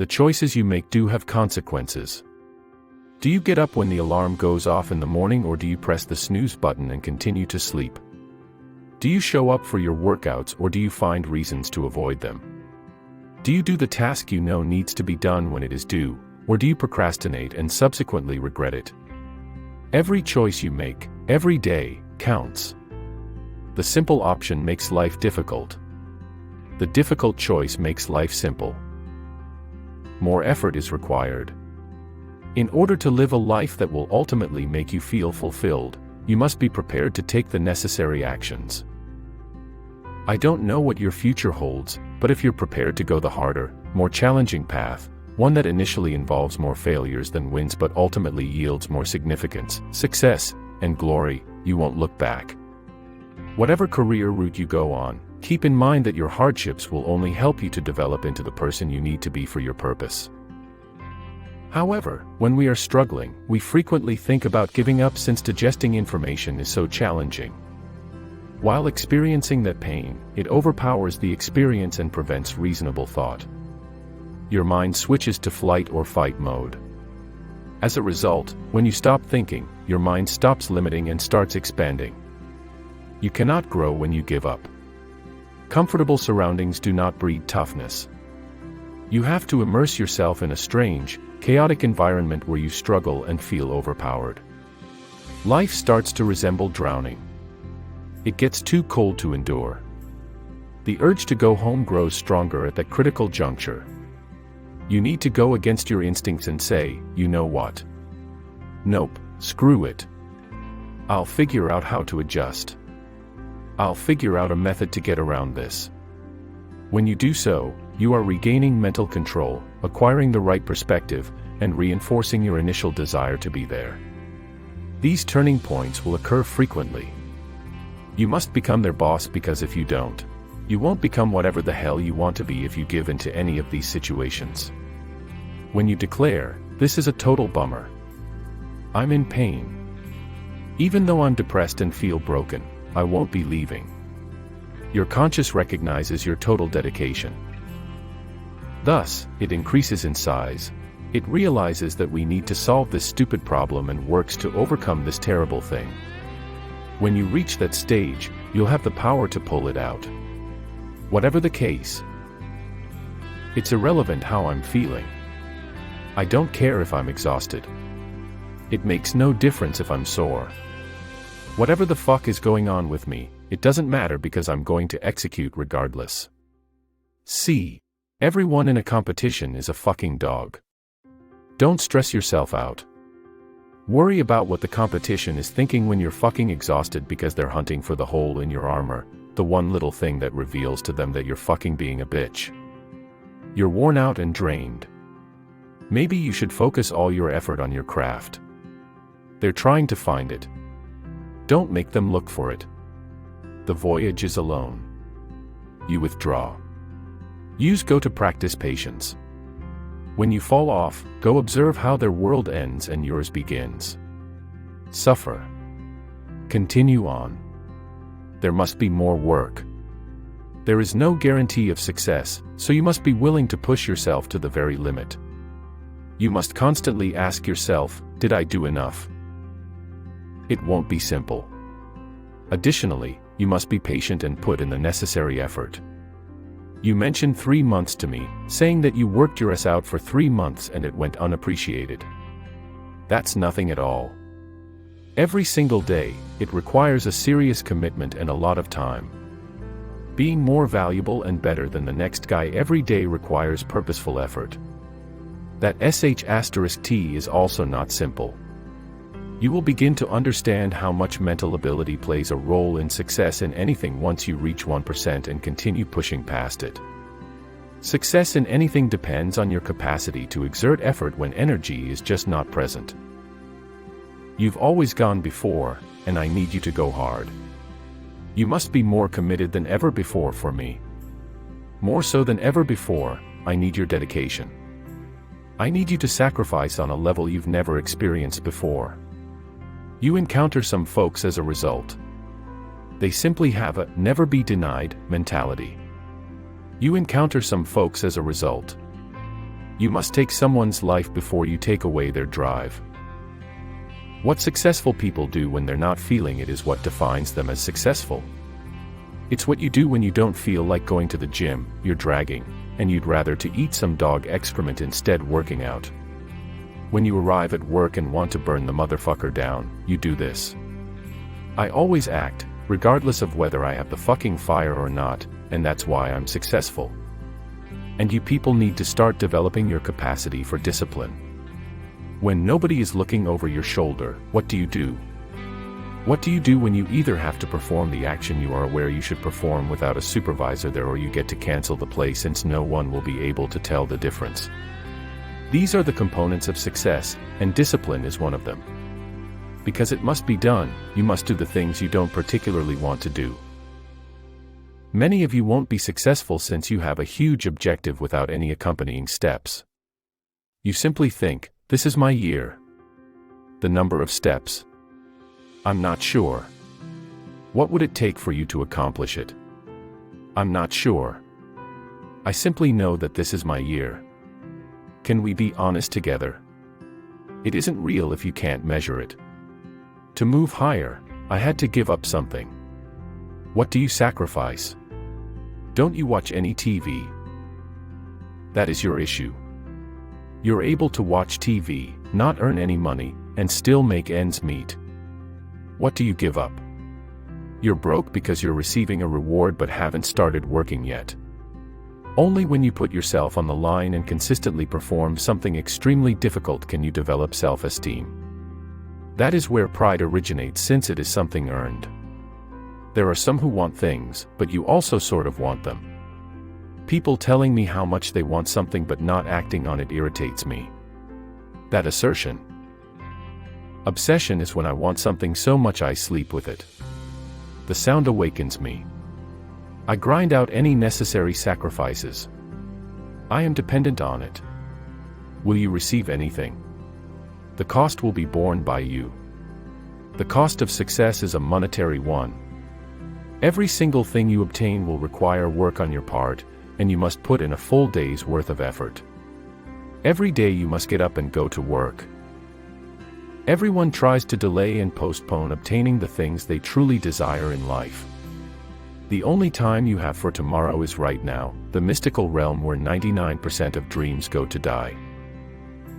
The choices you make do have consequences. Do you get up when the alarm goes off in the morning, or do you press the snooze button and continue to sleep? Do you show up for your workouts, or do you find reasons to avoid them? Do you do the task you know needs to be done when it is due, or do you procrastinate and subsequently regret it? Every choice you make, every day, counts. The simple option makes life difficult. The difficult choice makes life simple. More effort is required. In order to live a life that will ultimately make you feel fulfilled, you must be prepared to take the necessary actions. I don't know what your future holds, but if you're prepared to go the harder, more challenging path, one that initially involves more failures than wins but ultimately yields more significance, success, and glory, you won't look back. Whatever career route you go on, keep in mind that your hardships will only help you to develop into the person you need to be for your purpose. However, when we are struggling, we frequently think about giving up since digesting information is so challenging. While experiencing that pain, it overpowers the experience and prevents reasonable thought. Your mind switches to flight or fight mode. As a result, when you stop thinking, your mind stops limiting and starts expanding. You cannot grow when you give up. Comfortable surroundings do not breed toughness. You have to immerse yourself in a strange, chaotic environment where you struggle and feel overpowered. Life starts to resemble drowning. It gets too cold to endure. The urge to go home grows stronger at that critical juncture. You need to go against your instincts and say, you know what? Nope, screw it. I'll figure out how to adjust. I'll figure out a method to get around this. When you do so, you are regaining mental control, acquiring the right perspective, and reinforcing your initial desire to be there. These turning points will occur frequently. You must become their boss, because if you don't, you won't become whatever the hell you want to be if you give in to any of these situations. When you declare, "This is a total bummer. I'm in pain. Even though I'm depressed and feel broken, I won't be leaving," your conscience recognizes your total dedication. Thus, it increases in size. It realizes that we need to solve this stupid problem and works to overcome this terrible thing. When you reach that stage, you'll have the power to pull it out. Whatever the case, it's irrelevant how I'm feeling. I don't care if I'm exhausted. It makes no difference if I'm sore. Whatever the fuck is going on with me, it doesn't matter, because I'm going to execute regardless. See, everyone in a competition is a fucking dog. Don't stress yourself out. Worry about what the competition is thinking when you're fucking exhausted, because they're hunting for the hole in your armor, the one little thing that reveals to them that you're fucking being a bitch. You're worn out and drained. Maybe you should focus all your effort on your craft. They're trying to find it. Don't make them look for it. The voyage is alone. You withdraw. Use go to practice patience. When you fall off, go observe how their world ends and yours begins. Suffer. Continue on. There must be more work. There is no guarantee of success, so you must be willing to push yourself to the very limit. You must constantly ask yourself, did I do enough? It won't be simple. Additionally, you must be patient and put in the necessary effort. You mentioned 3 months to me, saying that you worked your ass out for 3 months and it went unappreciated. That's nothing at all. Every single day, it requires a serious commitment and a lot of time. Being more valuable and better than the next guy every day requires purposeful effort. That sh*t is also not simple. You will begin to understand how much mental ability plays a role in success in anything once you reach 1% and continue pushing past it. Success in anything depends on your capacity to exert effort when energy is just not present. You've always gone before, and I need you to go hard. You must be more committed than ever before for me. More so than ever before, I need your dedication. I need you to sacrifice on a level you've never experienced before. You encounter some folks as a result. They simply have a never be denied mentality. You encounter some folks as a result. You must take someone's life before you take away their drive. What successful people do when they're not feeling it is what defines them as successful. It's what you do when you don't feel like going to the gym, you're dragging, and you'd rather to eat some dog excrement instead working out. When you arrive at work and want to burn the motherfucker down, you do this. I always act, regardless of whether I have the fucking fire or not, and that's why I'm successful. And you people need to start developing your capacity for discipline. When nobody is looking over your shoulder, what do you do? What do you do when you either have to perform the action you are aware you should perform without a supervisor there, or you get to cancel the play since no one will be able to tell the difference? These are the components of success, and discipline is one of them. Because it must be done, you must do the things you don't particularly want to do. Many of you won't be successful since you have a huge objective without any accompanying steps. You simply think, this is my year. The number of steps? I'm not sure. What would it take for you to accomplish it? I'm not sure. I simply know that this is my year. Can we be honest together? It isn't real if you can't measure it. To move higher, I had to give up something. What do you sacrifice? Don't you watch any TV? That is your issue. You're able to watch TV, not earn any money, and still make ends meet. What do you give up? You're broke because you're receiving a reward but haven't started working yet. Only when you put yourself on the line and consistently perform something extremely difficult can you develop self-esteem. That is where pride originates, since it is something earned. There are some who want things, but you also sort of want them. People telling me how much they want something but not acting on it irritates me. That assertion. Obsession is when I want something so much I sleep with it. The sound awakens me. I grind out any necessary sacrifices. I am dependent on it. Will you receive anything? The cost will be borne by you. The cost of success is a monetary one. Every single thing you obtain will require work on your part, and you must put in a full day's worth of effort. Every day you must get up and go to work. Everyone tries to delay and postpone obtaining the things they truly desire in life. The only time you have for tomorrow is right now, the mystical realm where 99% of dreams go to die.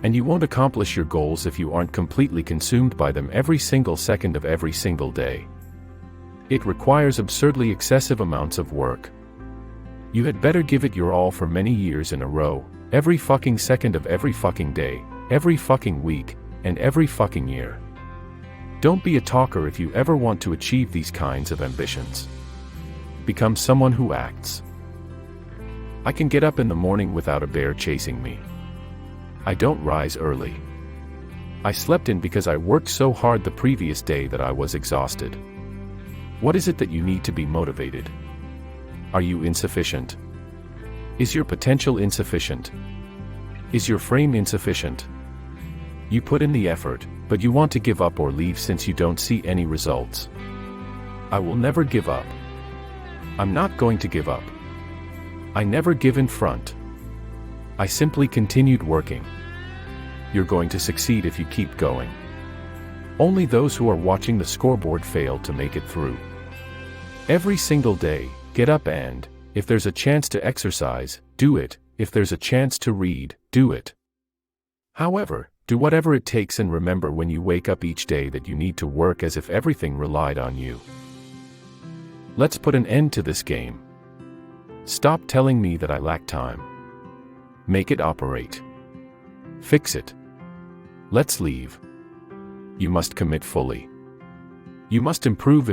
And you won't accomplish your goals if you aren't completely consumed by them every single second of every single day. It requires absurdly excessive amounts of work. You had better give it your all for many years in a row, every fucking second of every fucking day, every fucking week, and every fucking year. Don't be a talker if you ever want to achieve these kinds of ambitions. Become someone who acts. I can get up in the morning without a bear chasing me. I don't rise early. I slept in because I worked so hard the previous day that I was exhausted. What is it that you need to be motivated? Are you insufficient? Is your potential insufficient? Is your frame insufficient? You put in the effort, but you want to give up or leave since you don't see any results. I will never give up. I'm not going to give up. I never give in front. I simply continued working. You're going to succeed if you keep going. Only those who are watching the scoreboard fail to make it through. Every single day, get up and, if there's a chance to exercise, do it. If there's a chance to read, do it. However, do whatever it takes, and remember when you wake up each day that you need to work as if everything relied on you. Let's put an end to this game. Stop telling me that I lack time. Make it operate. Fix it. Let's leave. You must commit fully. You must improve if